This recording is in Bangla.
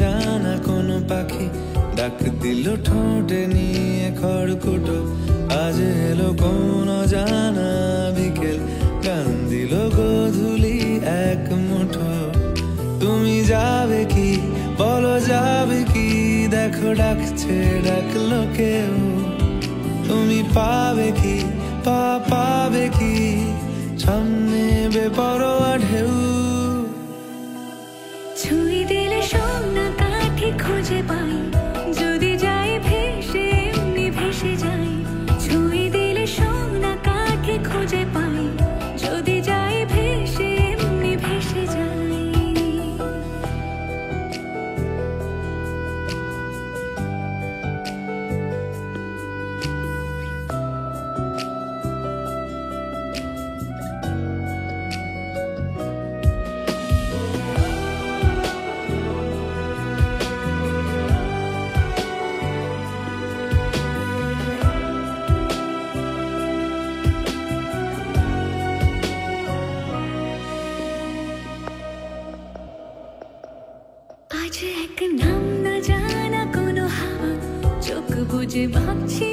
জানা কোনো পাখি ডাক দিল ঠোঁটে নিয়ে খড়কুটো। আজ এলো কোন জানা বিকেল, গান দিল গোধূলি এক মুঠো। তুমি যাবে কি বলো, যাবে কি? দেখো ডাকছে, ডাকলো কেউ। তুমি পাবে কি পাবে কি সামনে বেপরোয়া ঢেউ? ছুঁয়ে দিলে সোনা কাঠি খুঁজে পাই, যদি যাই ভেসে এমনি ভেসে যাই। ছুঁয়ে দিলে সোনা কাঠি খুঁজে পাই, যদি যাই ভেসে এমনি ভেসে যাই। আজ এক নাম না জানা কোনো হাওয়া, চোখ বুজে ভাবছি